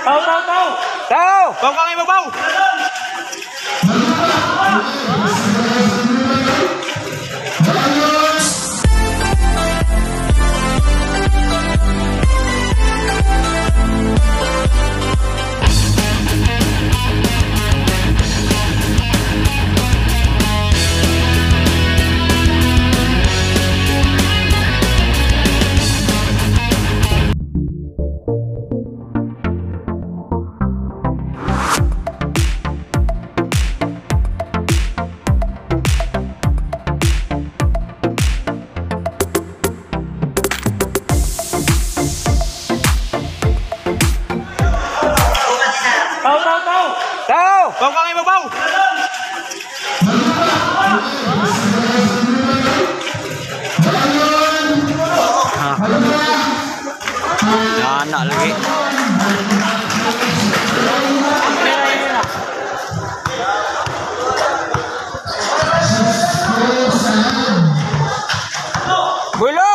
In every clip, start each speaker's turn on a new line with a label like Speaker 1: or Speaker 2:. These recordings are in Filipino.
Speaker 1: Tahu.
Speaker 2: Bau kang ibabaw.
Speaker 1: Tahu.
Speaker 2: Bau kang ibabaw.
Speaker 1: Anak lagi. Bulu.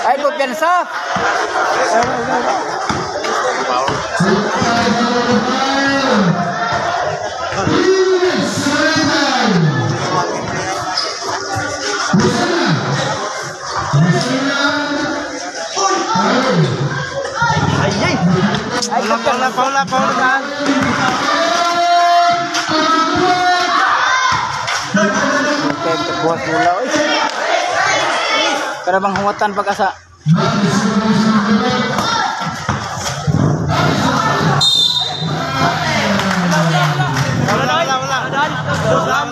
Speaker 1: Ay, pagpiansa. Ay,
Speaker 2: Paula kan.
Speaker 1: buat bola. Kada bang huwatan pag-asa.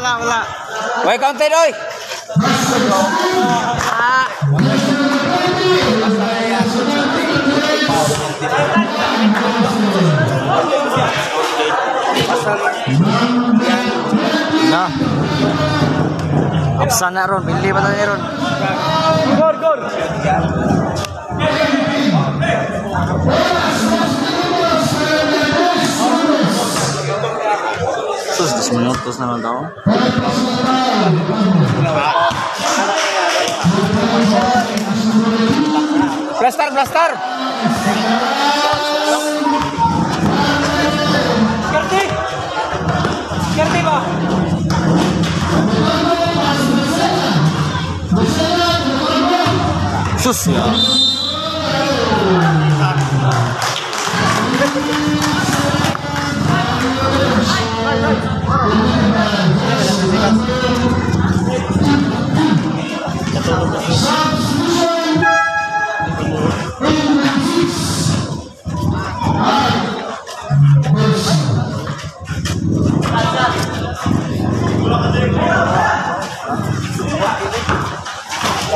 Speaker 2: Wala.
Speaker 1: Wait, counted oy. Nah. Sana ron, pilih batanya ron.
Speaker 2: Gor.
Speaker 1: Sus 10 minutos na lang daw. Blaster.
Speaker 2: Kerti ba?
Speaker 1: Sus ya.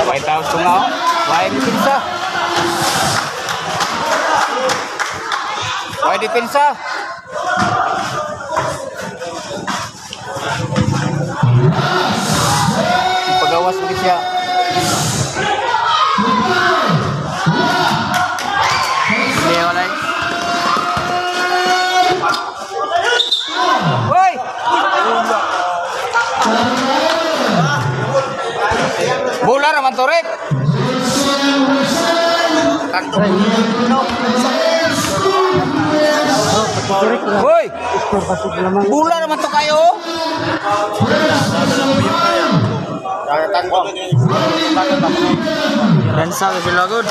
Speaker 1: May tao tungaw, may depensa. May depensa. Pagawas ulit siya. Hindi wala. Hoy! Bola naman to rin. Hoy! Bola naman to kayo. Densa lebih lagun.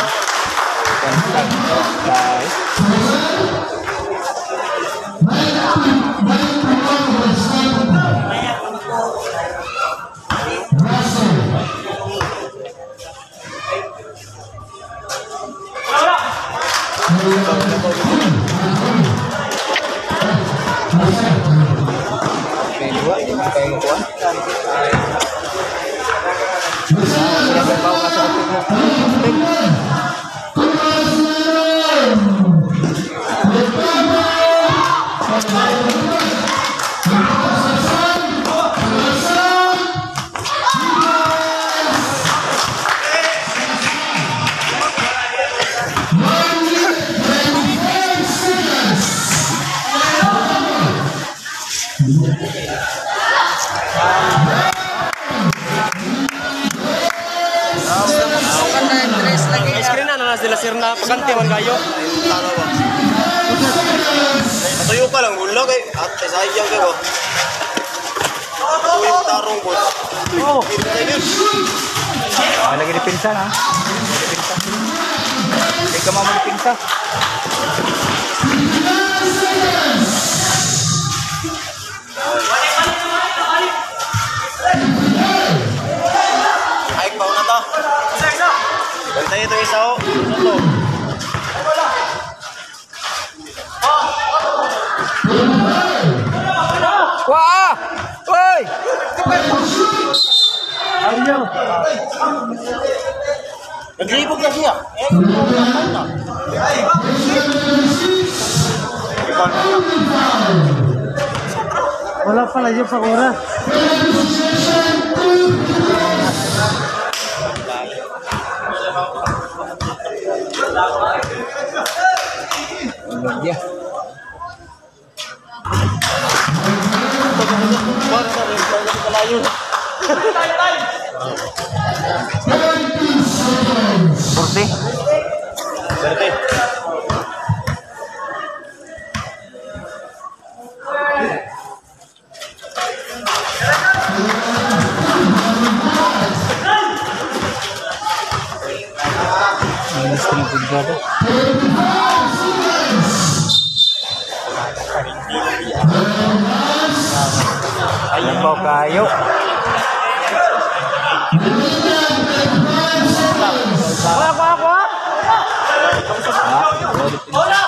Speaker 2: Pinas de la Serna, paganti man kayo.
Speaker 3: Tama ba? Matuyo pa lang, bulog eh. At sayang ka ba? Matuyo yung tarong boss.
Speaker 2: Oo.
Speaker 3: Hindi tayo yun.
Speaker 2: Lagi di pinsa na. Hindi ka mamang pinsa.
Speaker 3: Ay, pao na to. Bantay ito isa o. Ito.
Speaker 1: Wah! Woi!
Speaker 3: Naglibog na siya.
Speaker 2: Wala pala yung pakura.
Speaker 1: Dia. Porte.
Speaker 3: Berarti.
Speaker 2: Ayan po kayo. Kuha.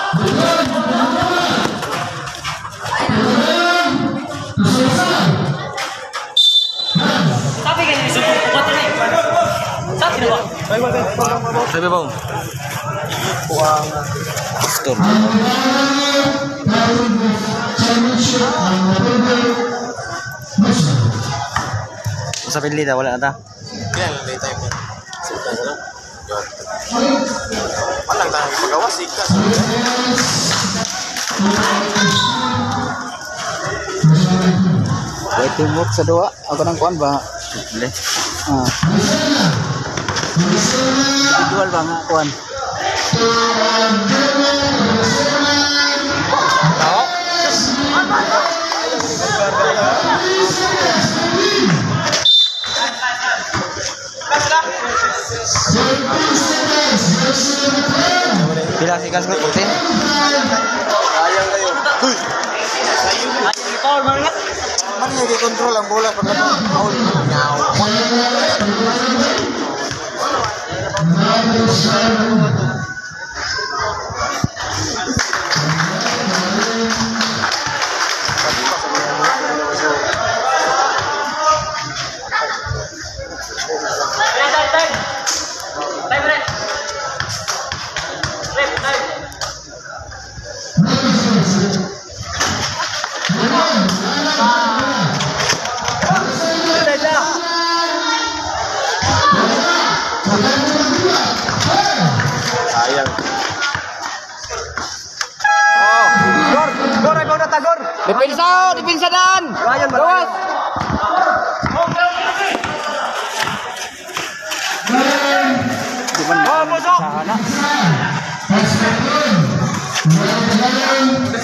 Speaker 1: Sabi ba? Store. Sa pilita wala na ta.
Speaker 3: Yan, may time yan. Sika na lang. Walang tayo magawa, sika.
Speaker 1: Wait teamwork sa dua. Ako nang kuan ba? Boleh. Individual ba nga kuan? Tao? Bila sikas ko puti.
Speaker 3: Sayang kayo. Huy! Ano yung i-control ang bola pag ano? Maul. Sayang.
Speaker 2: Gor, ikaw na tagor.
Speaker 1: Dipinsa dan.
Speaker 2: Ryan,
Speaker 1: Gawas.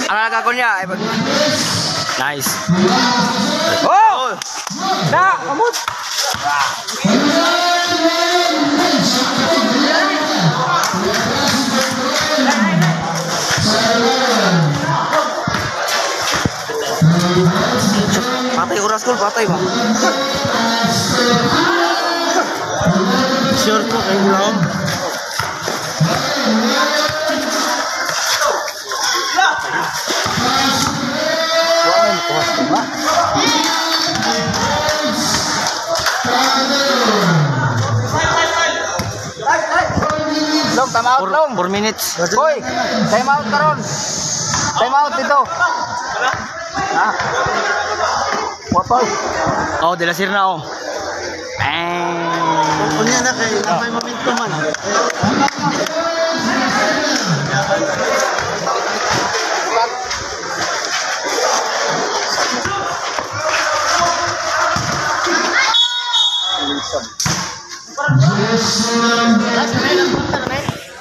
Speaker 1: Ang nagkakon niya. Nice. Oh!
Speaker 2: Da, amot.
Speaker 1: Patay oras ko, patay ba?
Speaker 3: Sure ko kayo lang.
Speaker 1: Long, time out long. 4 minutes. Hoy, time out karon. Time out dito. Ha? Wapoy. Oh, de la Sirna oh. Bang.
Speaker 3: Kunya na kay may momentum man.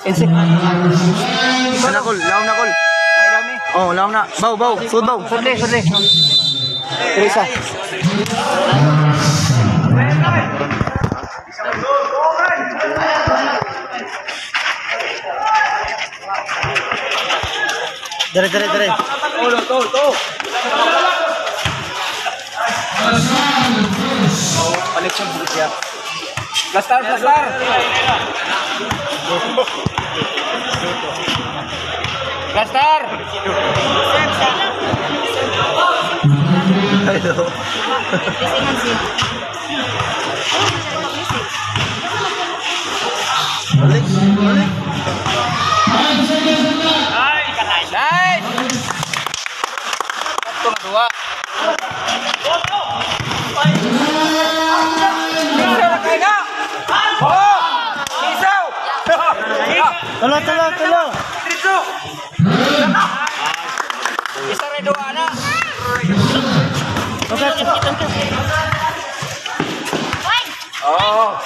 Speaker 1: Insik. Sana kol, laom na kol.
Speaker 2: Ay, daw ni.
Speaker 1: Oh, laom na. Baw, sud baw.
Speaker 2: Sudli.
Speaker 1: Teresa. Dere.
Speaker 2: Tuh.
Speaker 1: Balik siya bukas ya.
Speaker 2: Plastar. Plastar.
Speaker 1: Ayo. Balik.
Speaker 2: Nice. Satu dua. Pisau kaya. Oh, pisau.
Speaker 1: Tolo.
Speaker 2: Pisau. Bisa redo anak. Oh.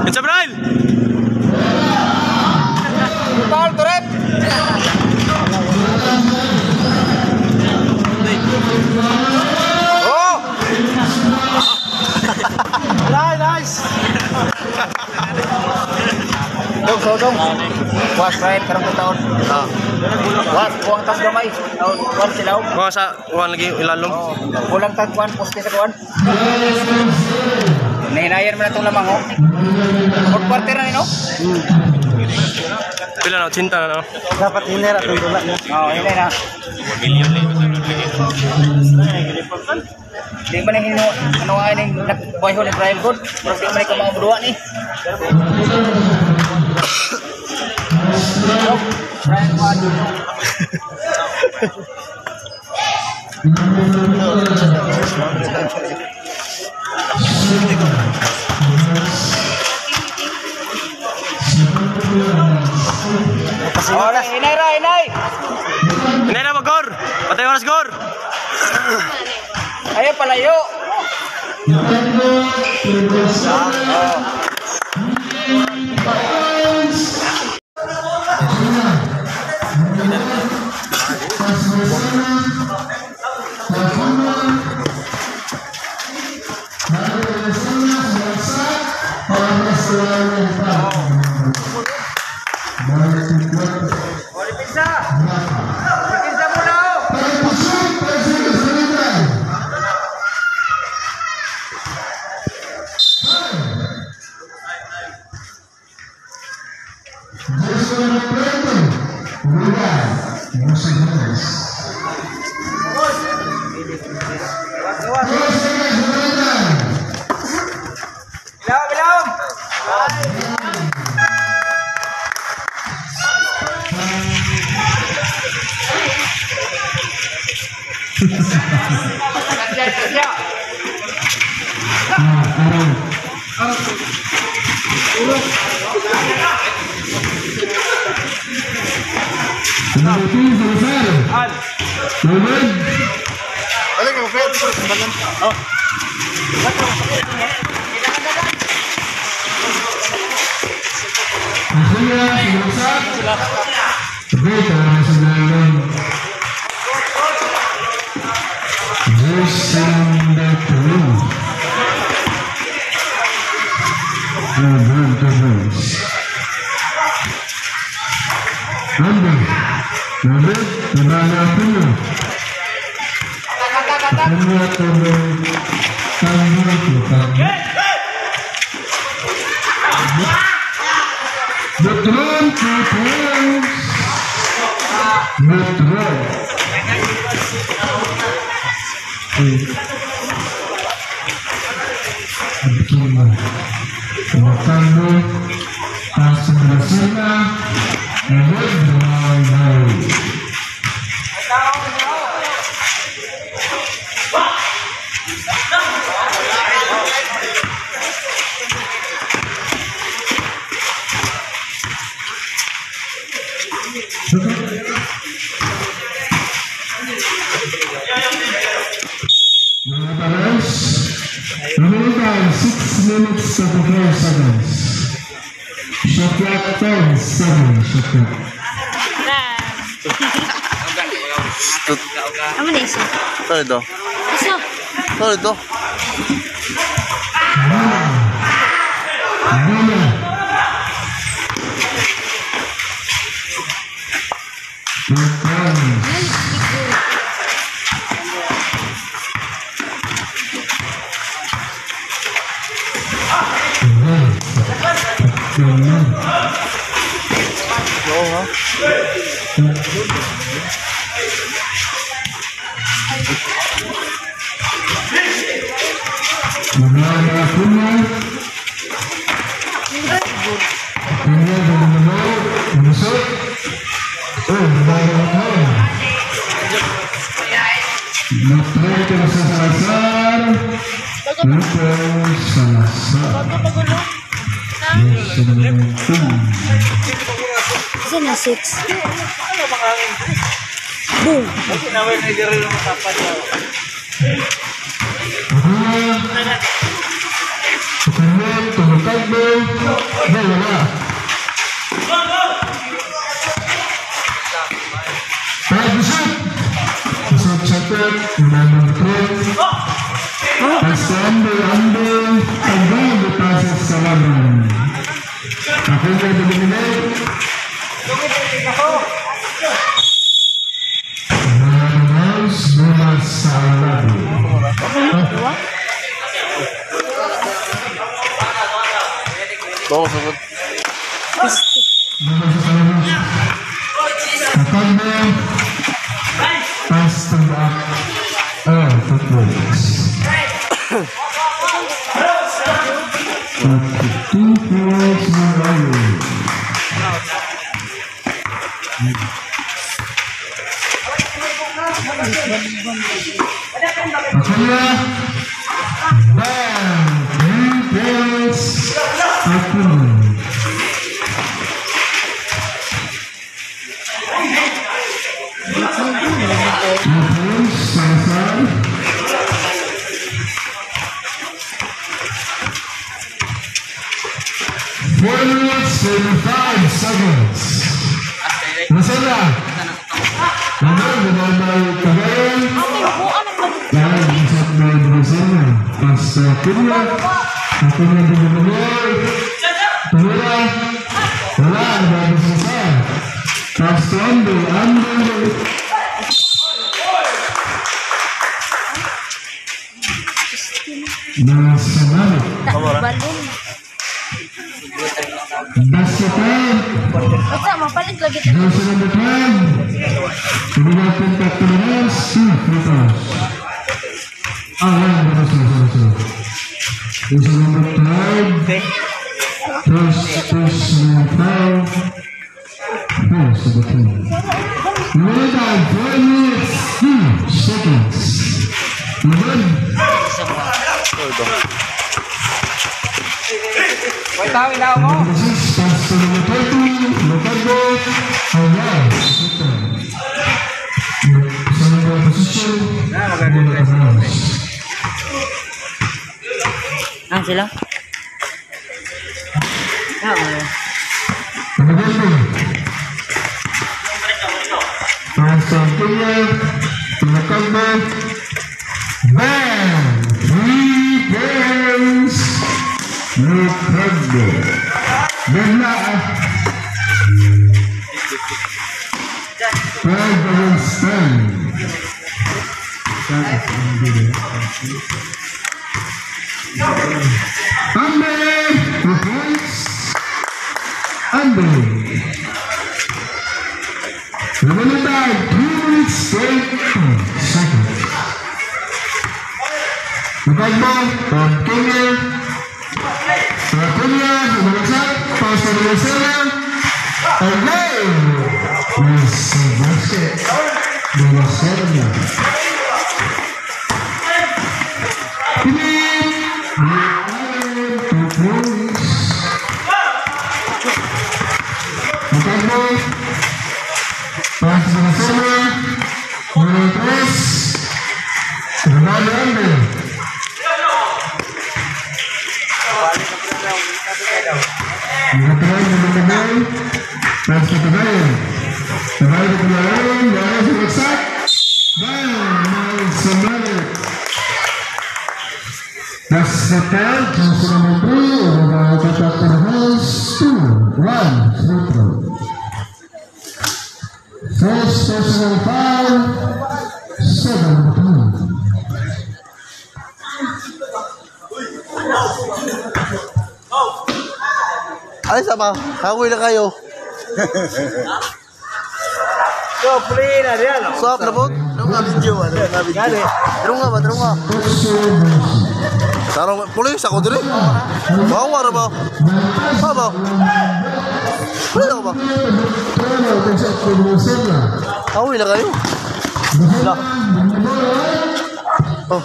Speaker 3: Jabrail.
Speaker 2: Paul Turep. Oh.
Speaker 1: Nice.
Speaker 2: Dong. Was right karang tahun. Was buang tas gamay. Tahun wan silaw.
Speaker 3: Mga sa kuhan lagi ilalom.
Speaker 2: Oh, kulang tag kuan poste sa kuan. Nahinayan mo na itong lamang, oh. Fourth quarter na no?
Speaker 3: Pila na, cinta na.
Speaker 1: Dapat hinera itong dula niya.
Speaker 2: Oo, hinay na. Di man yung ano nga yung nagbuhay ni Brian Good. Pero di man yung mga budua ni. Brian Good. Oras, hinay.
Speaker 3: Hindi na mag-gor. Patay oras gor.
Speaker 2: Ayo palayo. Pizza muna, oh. Bilaw.
Speaker 4: Remaining time 6 minutes 34 seconds. Shot clock 10-7. Shot clock.
Speaker 5: Ano na isa?
Speaker 3: Ano ito?
Speaker 5: Isa.
Speaker 3: Ano ito?
Speaker 4: Bola.
Speaker 5: Isa na 6. Boom.
Speaker 3: Bawa sagot.
Speaker 5: Balon. Basta mapalit lagi. Ah, sila?
Speaker 4: Veteran number 9, Pastor Tagayan. Tagayan ko na rin, dahil sa bagsak. Bang! Mahal that's the third, chance number 3, over the Dr. House, 2, 1, free throw. First personal foul, 7-2.
Speaker 2: Ay, sama. Hakoy na kayo.
Speaker 3: So, play na diyan.
Speaker 2: Swap na po? Anong nga video? Anong nga ba? Anong nga? Sarang pulis ako diri. Bawa na ba? Ba? Pulis ako ba? Hakoy na kayo. Wala. Oh.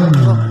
Speaker 4: Wala.